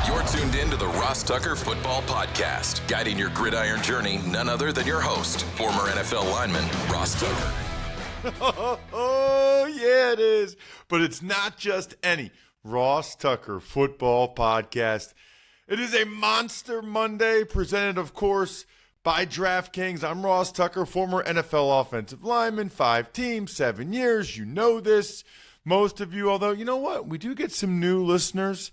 You're tuned in to the Ross Tucker Football Podcast, guiding your gridiron journey, none other than your host, former NFL lineman, Ross Tucker. Oh, yeah, it is. But it's not just any Ross Tucker Football Podcast. It is a Monster Monday, presented, of course, by DraftKings. I'm Ross Tucker, former NFL offensive lineman, 5 teams, 7 years. You know this, most of you, although, you know what? We do get some new listeners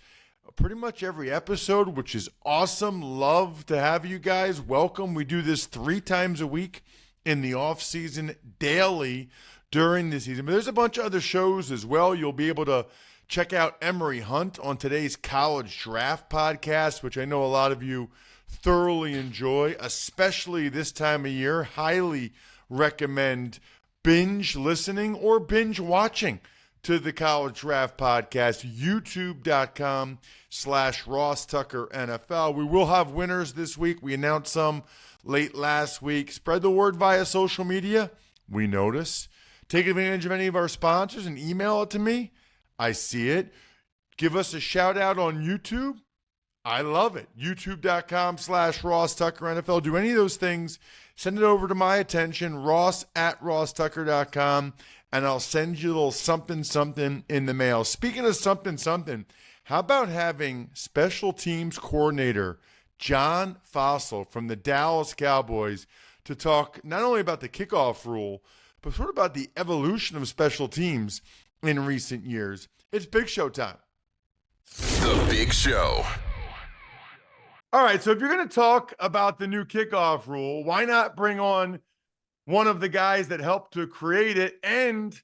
pretty much every episode, which is awesome. Love to have you guys. Welcome. We do this 3 times a week in the off season, daily during the season. But there's a bunch of other shows as well. You'll be able to check out Emery Hunt on today's College Draft Podcast, which I know a lot of you thoroughly enjoy, especially this time of year. Highly recommend binge listening or binge watching to the College Draft Podcast, youtube.com/Ross Tucker NFL. We will have winners this week. We announced some late last week. Spread the word via social media. We notice. Take advantage of any of our sponsors and email it to me. I see it. Give us a shout out on YouTube. I love it. youtube.com/Ross Tucker NFL. Do any of those things. Send it over to my attention, ross@rosstucker.com, and I'll send you a little something in the mail. Speaking of something, how about having special teams coordinator John Fassel from the Dallas Cowboys to talk not only about the kickoff rule, but sort of about the evolution of special teams in recent years. It's Big Show time. The Big Show. All right, so if you're going to talk about the new kickoff rule, why not bring on one of the guys that helped to create it, and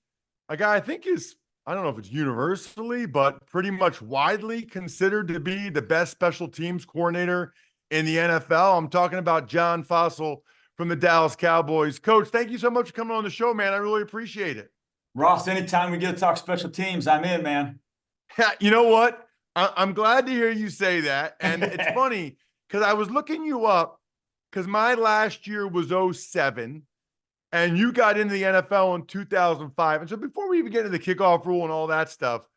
a guy I think is, I don't know if it's universally, but pretty much widely considered to be the best special teams coordinator in the NFL. I'm talking about John Fassel from the Dallas Cowboys. Coach, thank you so much for coming on the show, man. I really appreciate it. Ross, anytime we get to talk special teams, I'm in, man. You know what? I'm glad to hear you say that. And it's funny because I was looking you up because my last year was 2007 and you got into the NFL in 2005. And so before we even get into the kickoff rule and all that stuff,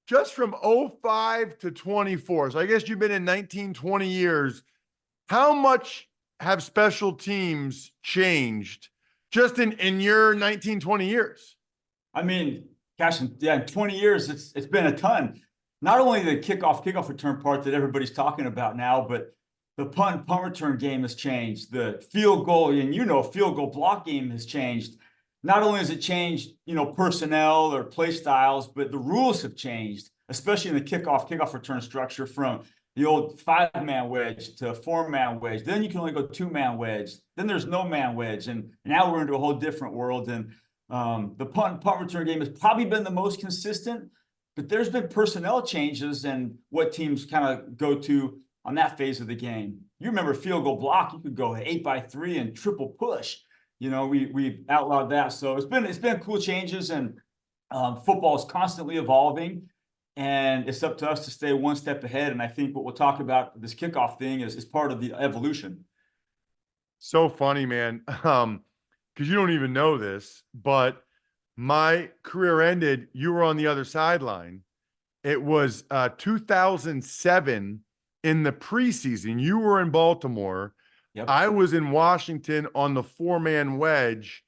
just from 2005 to 24, so I guess you've been in 19, 20 years, how much have special teams changed just in your 19, 20 years? I mean, gosh, yeah, in 20 years, it's been a ton. Not only the kickoff return part that everybody's talking about now, but the punt return game has changed. The field goal, and field goal block game has changed. Not only has it changed, personnel or play styles, but the rules have changed, especially in the kickoff return structure from the old 5-man wedge to 4-man wedge. Then you can only go 2-man wedge. Then there's no man wedge. And now we're into a whole different world. And the punt return game has probably been the most consistent, but there's been personnel changes and what teams kind of go to on that phase of the game. You remember field goal block, you could go 8x3 and triple push. We outlawed that. So it's been cool changes, and football is constantly evolving, and it's up to us to stay one step ahead. And I think what we'll talk about this kickoff thing is part of the evolution. So funny, man. Because you don't even know this, but my career ended, you were on the other sideline. It was 2007 in the preseason. You were in Baltimore. Yep. I was in Washington on the 4-man wedge,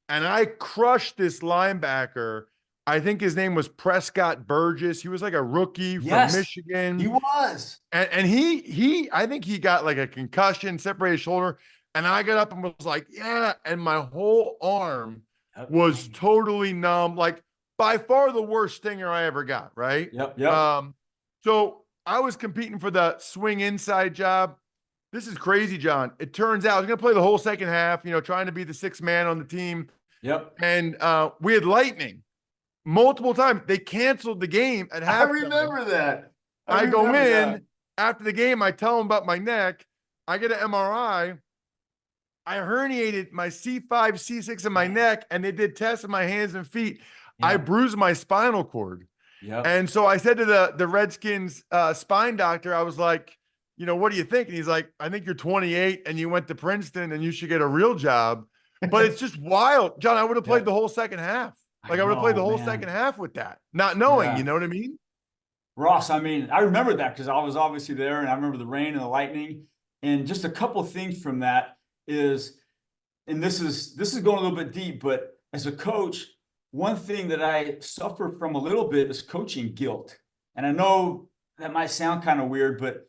and I crushed this linebacker. I think his name was Prescott Burgess. He was like a rookie from Michigan. He was. And he I think he got like a concussion, separated his shoulder. And I got up and was like, yeah. And my whole arm was totally numb. Like by far the worst stinger I ever got. Right. Yep. So I was competing for the swing inside job. This is crazy, John. It turns out I was going to play the whole second half, trying to be the 6th man on the team. Yep. And we had lightning multiple times. They canceled the game at halftime. I remember that. I go in after the game. I tell them about my neck. I get an MRI. I herniated my C5, C6 in my neck, and they did tests in my hands and feet. Yeah. I bruised my spinal cord. Yeah. And so I said to the Redskins spine doctor, I was like, what do you think? And he's like, I think you're 28 and you went to Princeton and you should get a real job. But it's just wild. John, I would have played the whole second half. Like I would have played the whole second half with that, not knowing, you know what I mean? Ross, I mean, I remember that because I was obviously there, and I remember the rain and the lightning. And just a couple of things from that is, and this is going a little bit deep, but as a coach, one thing that I suffer from a little bit is coaching guilt. And I know that might sound kind of weird, but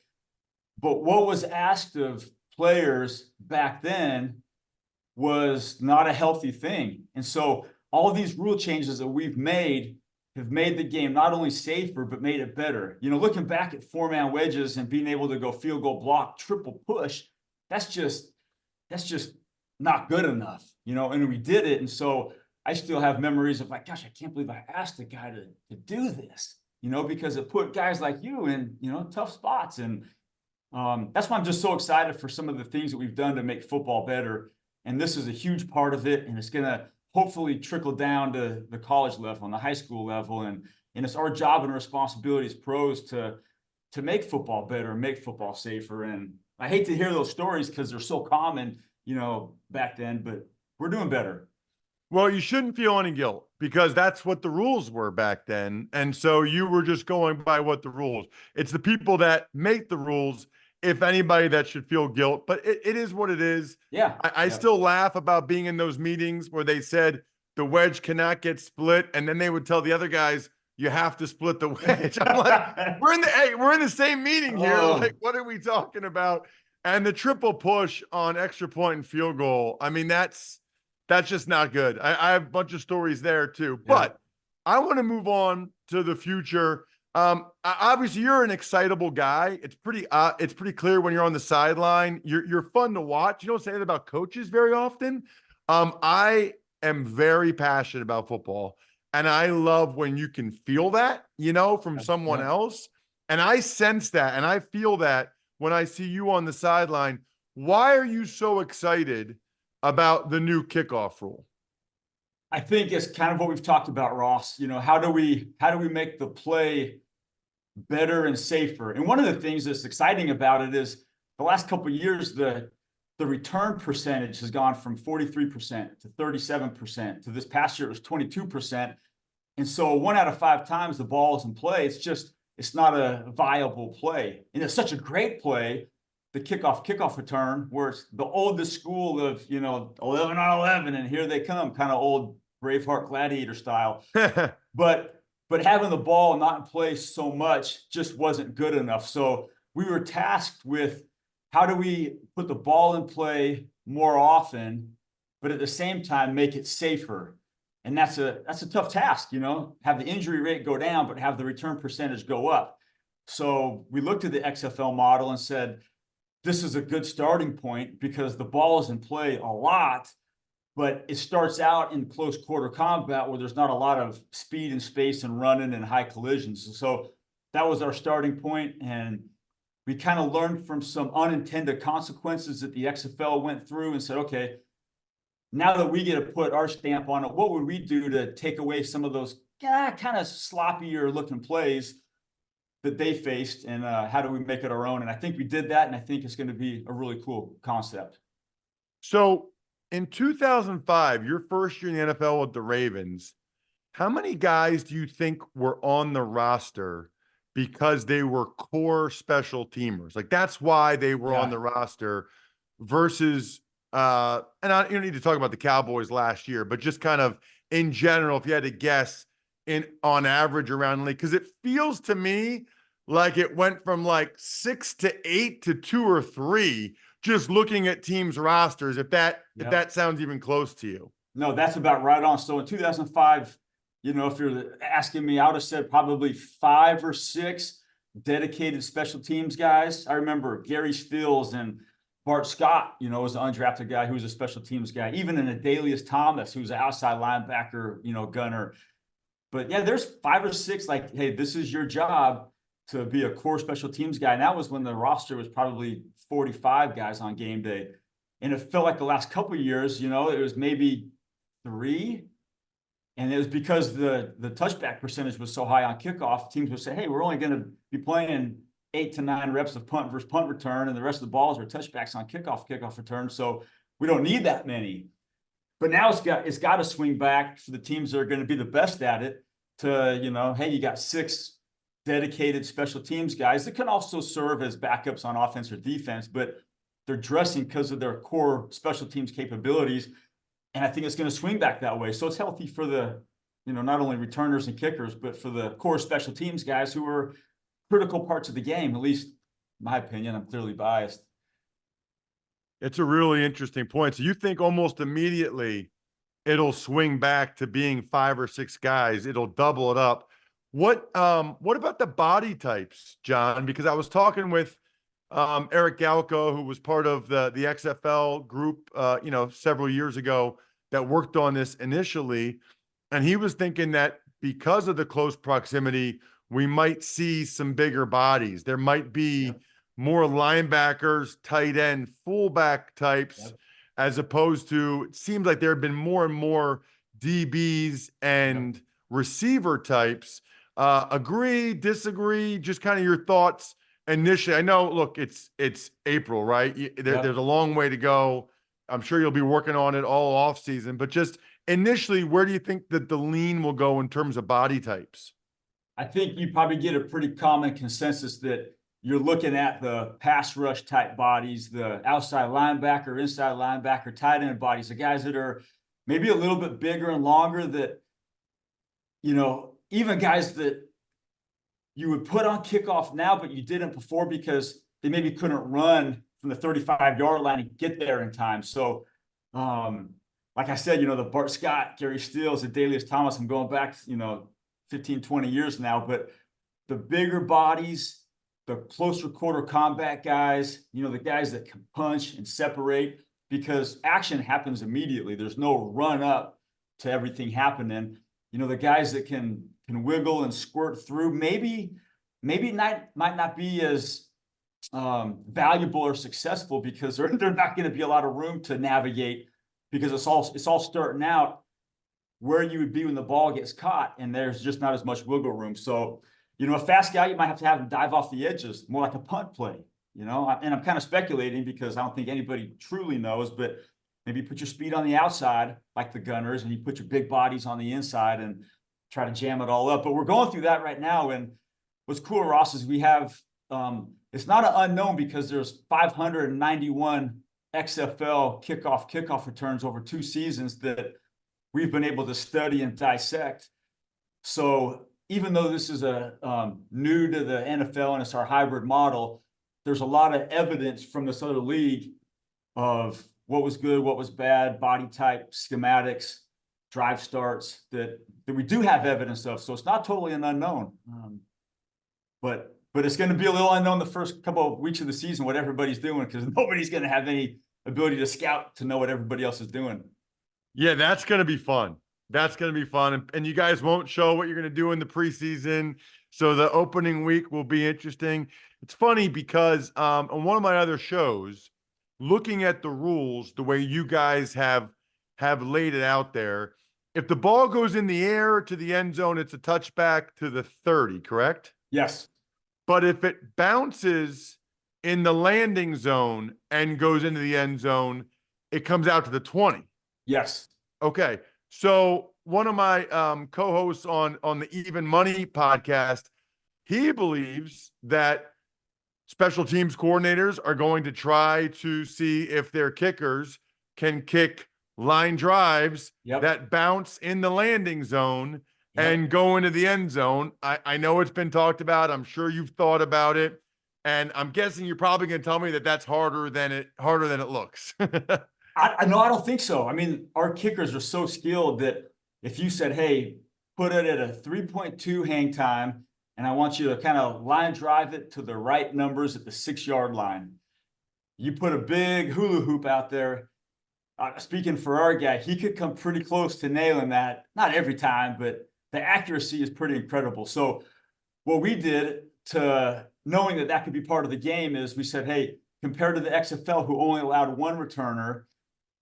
what was asked of players back then was not a healthy thing. And so all these rule changes that we've made have made the game not only safer, but made it better. You know, looking back at 4-man wedges and being able to go field goal block, triple push, that's just not good enough, you know, and we did it. And so I still have memories of like, gosh, I can't believe I asked the guy to do this, you know, because it put guys like you in, you know, tough spots. And that's why I'm just so excited for some of the things that we've done to make football better. And this is a huge part of it. And it's going to hopefully trickle down to the college level and the high school level. And it's our job and responsibility as pros to make football better, make football safer. And I hate to hear those stories because they're so common, you know, back then, but we're doing better. Well, you shouldn't feel any guilt because that's what the rules were back then. And so you were just going by what the rules. It's the people that make the rules, if anybody, that should feel guilt. But it is what it is. Yeah. I still laugh about being in those meetings where they said the wedge cannot get split. And then they would tell the other guys, you have to split the wedge. I'm like, we're in the same meeting here. Oh. Like, what are we talking about? And the triple push on extra point and field goal. I mean, that's just not good. I have a bunch of stories there too, but I want to move on to the future. Obviously you're an excitable guy. It's pretty clear when you're on the sideline, you're fun to watch. You don't say that about coaches very often. I am very passionate about football, and I love when you can feel that, you know, from someone else. And I sense that, and I feel that when I see you on the sideline. Why are you so excited about the new kickoff rule? I think it's kind of what we've talked about, Ross. You know, how do we make the play better and safer? And one of the things that's exciting about it is the last couple of years, the return percentage has gone from 43% to 37% to this past year it was 22%. And so 1 out of 5 times the ball is in play, it's not a viable play. And it's such a great play, the kickoff return, where it's the oldest school of, you know, 11 on 11, and here they come, kind of old Braveheart Gladiator style. But having the ball not in play so much just wasn't good enough. So we were tasked with how do we put the ball in play more often, but at the same time make it safer. And that's a tough task, you know, have the injury rate go down, but have the return percentage go up. So we looked at the XFL model and said, this is a good starting point because the ball is in play a lot, but it starts out in close quarter combat where there's not a lot of speed and space and running and high collisions. So that was our starting point, and we kind of learned from some unintended consequences that the XFL went through and said, okay, now that we get to put our stamp on it, what would we do to take away some of those kind of sloppier looking plays that they faced, and how do we make it our own? And I think we did that, and I think it's going to be a really cool concept. So in 2005, your first year in the NFL with the Ravens, how many guys do you think were on the roster because they were core special teamers? Like, that's why they were on the roster versus, and you don't need to talk about the Cowboys last year, but just kind of in general, if you had to guess on average around the league, because it feels to me like it went from like 6 to 8 to 2 or 3, just looking at teams' rosters, if that sounds even close to you. No, that's about right on. So in 2005, you know, if you're asking me, I would have said probably 5 or 6 dedicated special teams guys. I remember Gary Stills and Bart Scott, you know, was an undrafted guy who was a special teams guy. Even in Adalius Thomas, who's an outside linebacker, you know, gunner. But yeah, there's 5 or 6, like, hey, this is your job to be a core special teams guy. And that was when the roster was probably 45 guys on game day. And it felt like the last couple of years, you know, it was maybe 3. And it was because the touchback percentage was so high on kickoff, teams would say, hey, we're only going to be playing 8 to 9 reps of punt versus punt return, and the rest of the balls are touchbacks on kickoff return. So we don't need that many. But now it's got to swing back for the teams that are going to be the best at it to, you know, hey, you got 6 dedicated special teams guys that can also serve as backups on offense or defense, but they're dressing because of their core special teams capabilities. And I think it's going to swing back that way. So it's healthy for the, not only returners and kickers, but for the core special teams guys who are critical parts of the game, at least in my opinion. I'm clearly biased. It's a really interesting point. So you think almost immediately it'll swing back to being 5 or 6 guys. It'll double it up. What about the body types, John? Because I was talking with Eric Galco, who was part of the XFL group, several years ago that worked on this initially. And he was thinking that because of the close proximity, we might see some bigger bodies. There might be more linebackers, tight end, fullback types, as opposed to, it seems like there have been more and more DBs and receiver types. Agree, disagree, just kind of your thoughts initially. I know, look, it's April, right? There's a long way to go. I'm sure you'll be working on it all off season, but just initially, where do you think that the lean will go in terms of body types? I think you probably get a pretty common consensus that you're looking at the pass rush type bodies, the outside linebacker, inside linebacker, tight end bodies, the guys that are maybe a little bit bigger and longer, that, even guys that you would put on kickoff now, but you didn't before because they maybe couldn't run from the 35-yard line and get there in time. So, like I said, the Bart Scott, Gary Steels, the Dalius Thomas, I'm going back, 15, 20 years now, but the bigger bodies, the closer quarter combat guys, the guys that can punch and separate, because action happens immediately. There's no run up to everything happening. The guys that can wiggle and squirt through, maybe might not be as valuable or successful because there's not going to be a lot of room to navigate, because it's all starting out where you would be when the ball gets caught, and there's just not as much wiggle room. So, a fast guy, you might have to have him dive off the edges, more like a punt play, and I'm kind of speculating because I don't think anybody truly knows, but maybe you put your speed on the outside like the Gunners, and you put your big bodies on the inside and try to jam it all up. But we're going through that right now. And what's cool, Ross, is we have, it's not an unknown because there's 591 XFL kickoff returns over 2 seasons that we've been able to study and dissect. So even though this is new to the NFL and it's our hybrid model, there's a lot of evidence from this other league of what was good, what was bad, body type, schematics, drive starts that we do have evidence of. So it's not totally an unknown. But it's going to be a little unknown the first couple of weeks of the season, what everybody's doing, because nobody's going to have any ability to scout to know what everybody else is doing. Yeah, that's going to be fun. That's going to be fun. And you guys won't show what you're going to do in the preseason. So the opening week will be interesting. It's funny because on one of my other shows, looking at the rules, the way you guys have laid it out there, if the ball goes in the air to the end zone, it's a touchback to the 30, correct? Yes. But if it bounces in the landing zone and goes into the end zone, it comes out to the 20. Yes. Okay. So one of my co-hosts on the Even Money podcast, he believes that special teams coordinators are going to try to see if their kickers can kick line drives that bounce in the landing zone and go into the end zone. I know it's been talked about. I'm sure you've thought about it. And I'm guessing you're probably going to tell me that that's harder than it looks. I don't think so. I mean, our kickers are so skilled that if you said, hey, put it at a 3.2 hang time, and I want you to kind of line drive it to the right numbers at the 6-yard line, you put a big hula hoop out there. Speaking for our guy, he could come pretty close to nailing that. Not every time, but the accuracy is pretty incredible. So what we did, to knowing that could be part of the game, is we said, hey, compared to the XFL, who only allowed 1 returner,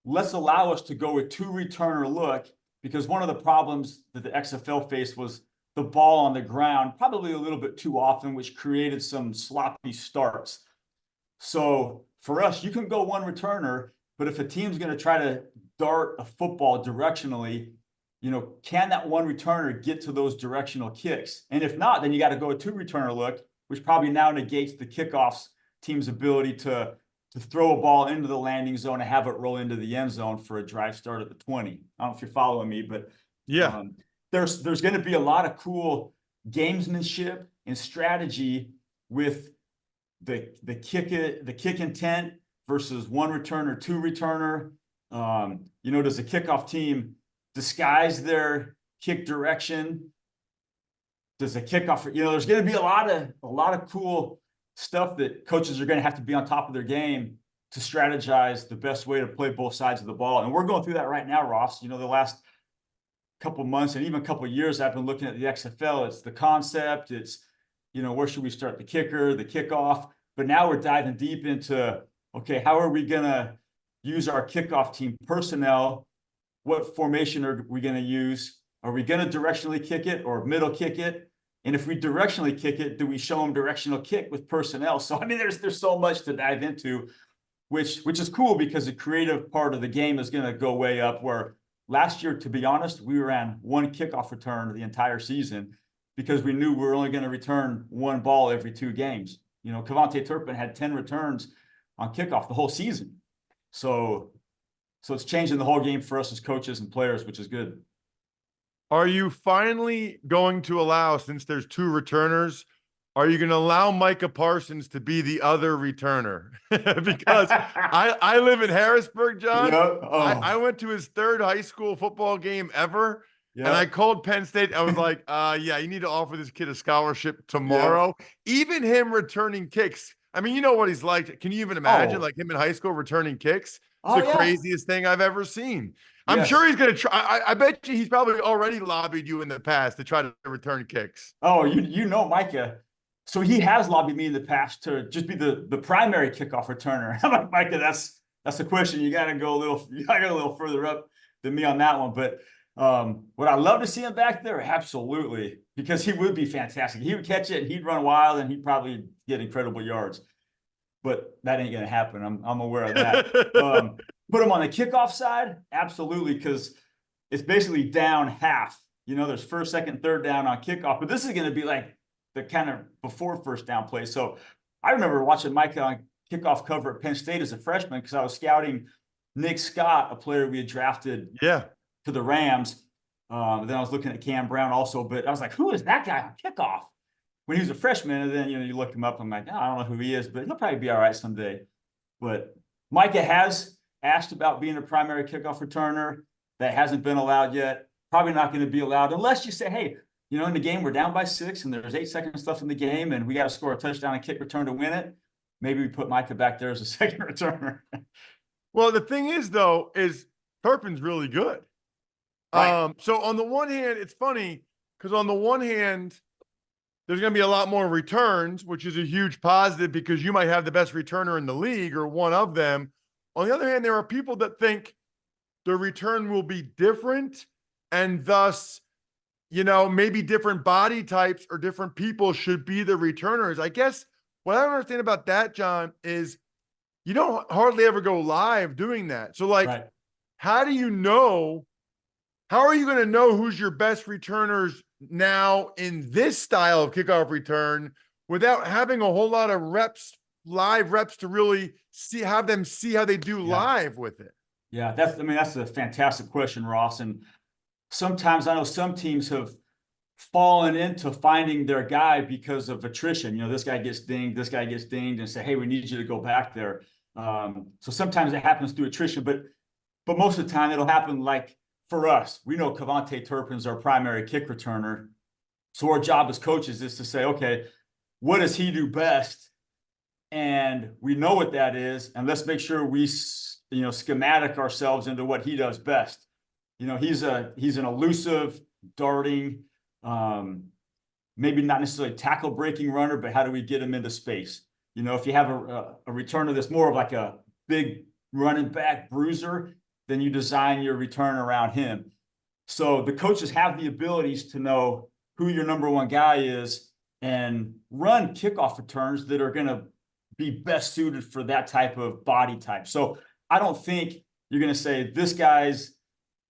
let's allow us to go with 2 returner look, because one of the problems that the XFL faced was the ball on the ground probably a little bit too often, which created some sloppy starts. So for us, you can go 1 returner, but if a team's going to try to dart a football directionally, can that one returner get to those directional kicks? And if not, then you got to go a two returner look, which probably now negates the kickoffs team's ability to throw a ball into the landing zone and have it roll into the end zone for a drive start at the 20. I don't know if you're following me, but Yeah. There's going to be a lot of cool gamesmanship and strategy with the kick intent versus one returner, two returner. Does the kickoff team disguise their kick direction? Does the kickoff, there's going to be a lot of cool stuff that coaches are going to have to be on top of their game to strategize the best way to play both sides of the ball. And we're going through that right now, Ross. The last couple months and even a couple of years, I've been looking at the XFL. It's the concept. It's, where should we start the kicker, the kickoff? But now we're diving deep into, okay, how are we going to use our kickoff team personnel? What formation are we going to use? Are we going to directionally kick it or middle kick it? And if we directionally kick it, do we show them directional kick with personnel? So, there's so much to dive into, which is cool because the creative part of the game is going to go way up. Where last year, to be honest, we ran one kickoff return the entire season because we knew we were only going to return one ball every 2 games. Cavante Turpin had 10 returns on kickoff the whole season. So it's changing the whole game for us as coaches and players, which is good. Are you finally going to allow, since there's 2 returners, are you going to allow Micah Parsons to be the other returner? Because I live in Harrisburg, John. Yep. Oh. I went to his 3rd high school football game ever. Yep. And I called Penn State. I was like, yeah, you need to offer this kid a scholarship tomorrow. Yep. Even him returning kicks. You know what he's like. Can you even imagine like him in high school returning kicks? It's the craziest thing I've ever seen. I'm sure he's going to try. I bet you he's probably already lobbied you in the past to try to return kicks. Oh, Micah. So he has lobbied me in the past to just be the primary kickoff returner. I'm like, Micah, that's the question. You got to go a little further up than me on that one. But would I love to see him back there? Absolutely, because he would be fantastic. He would catch it and he'd run wild and he'd probably get incredible yards. But that ain't going to happen. I'm aware of that. Put him on the kickoff side? Absolutely, because it's basically down half. There's first, second, third down on kickoff. But this is going to be like the kind of before first down play. So I remember watching Micah on kickoff cover at Penn State as a freshman because I was scouting Nick Scott, a player we had drafted to the Rams. Then I was looking at Cam Brown also. But I was like, who is that guy on kickoff? When he was a freshman, and then you look him up. I'm like, I don't know who he is, but he'll probably be all right someday. But Micah has asked about being a primary kickoff returner. That hasn't been allowed yet. Probably not going to be allowed unless you say, hey, in the game we're down by 6 and there's 8 seconds left in the game and we got to score a touchdown and kick return to win it. Maybe we put Micah back there as a second returner. Well, the thing is, though, is Turpin's really good. Right. So on the one hand, it's funny because on the one hand, there's going to be a lot more returns, which is a huge positive because you might have the best returner in the league or one of them. On the other hand, there are people that think the return will be different and thus, maybe different body types or different people should be the returners. I guess what I don't understand about that, John, is you don't hardly ever go live doing that. So How are you going to know who's your best returners now in this style of kickoff return without having a whole lot of live reps to really see how they do live with it? Yeah, that's a fantastic question, Ross. And sometimes I know some teams have fallen into finding their guy because of attrition. This guy gets dinged, and say, hey, we need you to go back there. So sometimes it happens through attrition, but most of the time it'll happen like for us. We know Cavante Turpin's our primary kick returner. So our job as coaches is to say, okay, what does he do best? And we know what that is. And let's make sure we, schematic ourselves into what he does best. He's an elusive, darting, maybe not necessarily tackle breaking runner, but how do we get him into space? If you have a returner that's more of like a big running back bruiser, then you design your return around him. So the coaches have the abilities to know who your number one guy is and run kickoff returns that are going to be best suited for that type of body type. So I don't think you're going to say this guy's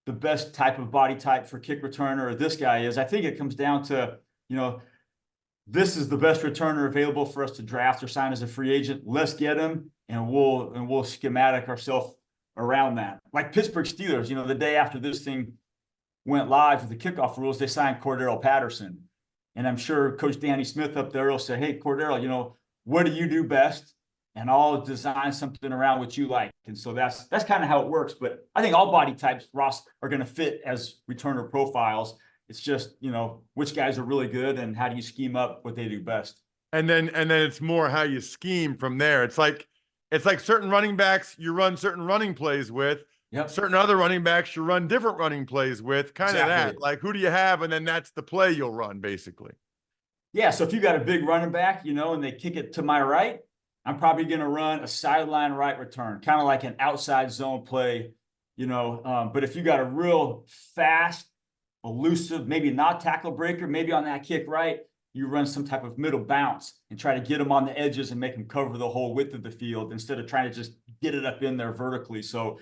the best type of body type for kick returner or this guy is. I think it comes down to, this is the best returner available for us to draft or sign as a free agent. Let's get him, and we'll schematic ourselves around that. Like Pittsburgh Steelers, the day after this thing went live with the kickoff rules, they signed Cordero Patterson. And I'm sure Coach Danny Smith up there will say, hey, Cordero, what do you do best? And I'll design something around what you like. And so that's kind of how it works. But I think all body types, Ross, are going to fit as returner profiles. It's just, which guys are really good and how do you scheme up what they do best. And then it's more how you scheme from there. It's like certain running backs you run certain running plays with. Yep. Certain other running backs you run different running plays with. Kind of that. Like, who do you have? And then that's the play you'll run, basically. Yeah. So if you got a big running back, and they kick it to my right, I'm probably going to run a sideline right return, kind of like an outside zone play, But if you got a real fast, elusive, maybe not tackle breaker, maybe on that kick right, you run some type of middle bounce and try to get them on the edges and make them cover the whole width of the field instead of trying to just get it up in there vertically. So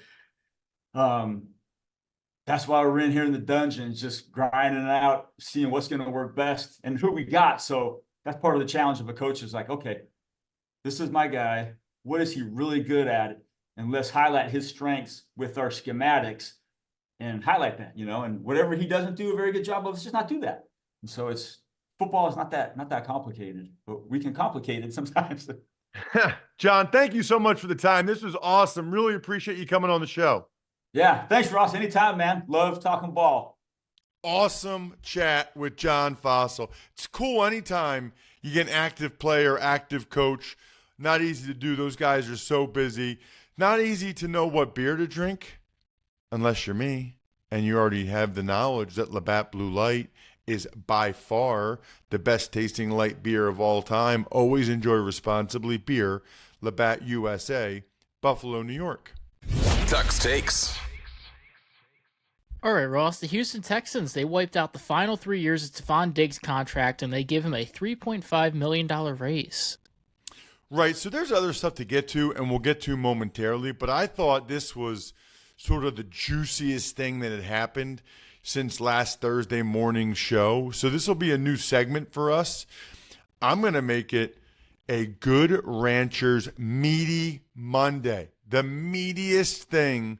that's why we're in here in the dungeon, just grinding it out, seeing what's going to work best and who we got. So that's part of the challenge of a coach is like, okay, this is my guy. What is he really good at? And let's highlight his strengths with our schematics and highlight that, and whatever he doesn't do a very good job of, let's just not do that. And so football is not that complicated, but we can complicate it sometimes. John, thank you so much for the time. This was awesome. Really appreciate you coming on the show. Yeah. Thanks, Ross. Anytime, man. Love talking ball. Awesome chat with John Fassel. It's cool anytime you get an active player, active coach. Not easy to do. Those guys are so busy. Not easy to know what beer to drink unless you're me and you already have the knowledge that Labatt Blue Light is by far the best tasting light beer of all time. Always enjoy responsibly. Beer, Labatt USA, Buffalo, New York. Tux Takes. All right, Ross, the Houston Texans, they wiped out the final 3 years of Stephon Diggs' contract, and they give him a $3.5 million raise. Right, so there's other stuff to get to, and we'll get to momentarily, but I thought this was sort of the juiciest thing that had happened since last Thursday morning's show. So this will be a new segment for us. I'm going to make it a Good Ranchers Meaty Monday, the meatiest thing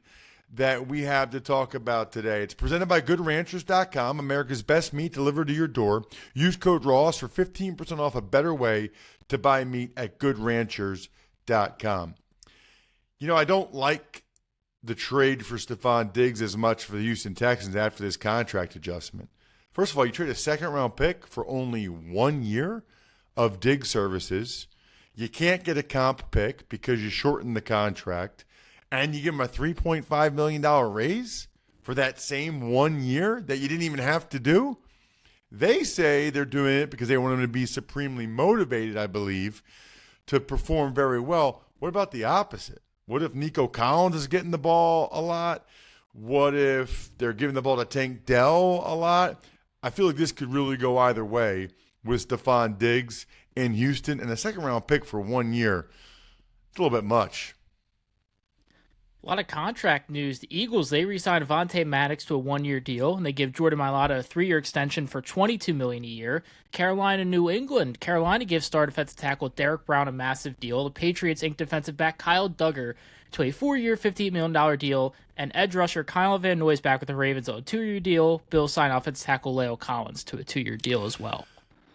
that we have to talk about today. It's presented by GoodRanchers.com, America's best meat delivered to your door. Use code Ross for 15% off a better way to buy meat at GoodRanchers.com. I don't like the trade for Stephon Diggs as much for the Houston Texans after this contract adjustment. First of all, you trade a second-round pick for only 1 year of Diggs services. You can't get a comp pick because you shortened the contract. And you give him a $3.5 million raise for that same 1 year that you didn't even have to do? They say they're doing it because they want him to be supremely motivated, I believe, to perform very well. What about the opposite? What if Nico Collins is getting the ball a lot? What if they're giving the ball to Tank Dell a lot? I feel like this could really go either way with Stephon Diggs in Houston. And a second-round pick for 1 year, it's a little bit much. A lot of contract news. The Eagles, they re-signed Avonte Maddox to a 1-year deal, and they give Jordan Mailata a 3-year extension for $22 million a year. Carolina, New England. Carolina gives star defensive tackle Derek Brown a massive deal. The Patriots inked defensive back Kyle Duggar to a 4-year, $58 million deal, and edge rusher Kyle Van Noy's back with the Ravens on a 2-year deal. Bills signed offensive tackle Leo Collins to a 2-year deal as well.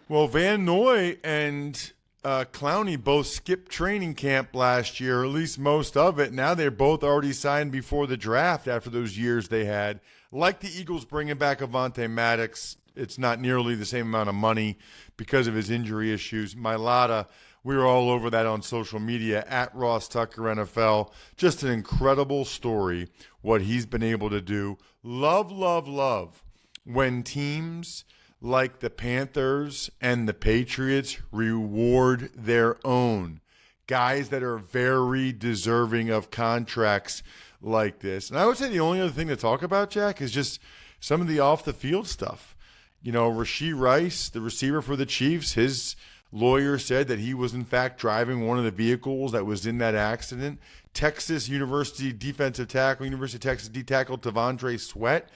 Well, Van Noy and Clowney both skipped training camp last year, or at least most of it. Now they're both already signed before the draft after those years they had. Like the Eagles bringing back Avonte Maddox, it's not nearly the same amount of money because of his injury issues. Mailata, we were all over that on social media, at Ross Tucker NFL. Just an incredible story, what he's been able to do. Love, love, love when teams like the Panthers and the Patriots reward their own guys that are very deserving of contracts like this. And I would say the only other thing to talk about, Jack, is just some of the off-the-field stuff. Rashee Rice, the receiver for the Chiefs, his lawyer said that he was in fact driving one of the vehicles that was in that accident. Texas University defensive tackle, University of Texas D tackle Tavondre Sweat,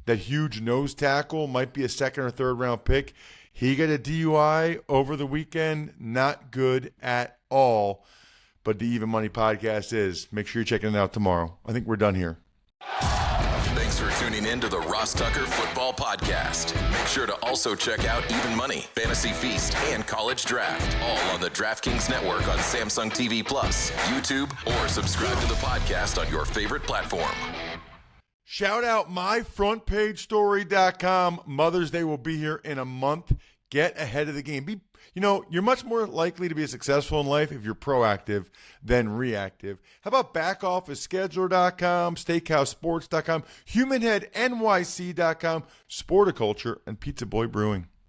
that huge nose tackle, might be a second or third round pick. He got a DUI over the weekend. Not good at all. But the Even Money podcast is. Make sure you're checking it out tomorrow. I think we're done here. Thanks for tuning in to the Ross Tucker Football Podcast. Make sure to also check out Even Money, Fantasy Feast, and College Draft, all on the DraftKings Network on Samsung TV Plus, YouTube, or subscribe to the podcast on your favorite platform. Shout out myfrontpagestory.com. Mother's Day will be here in a month. Get ahead of the game. You're much more likely to be successful in life if you're proactive than reactive. How about backofficescheduler.com, steakhousesports.com, humanheadnyc.com, Sporticulture, and Pizza Boy Brewing.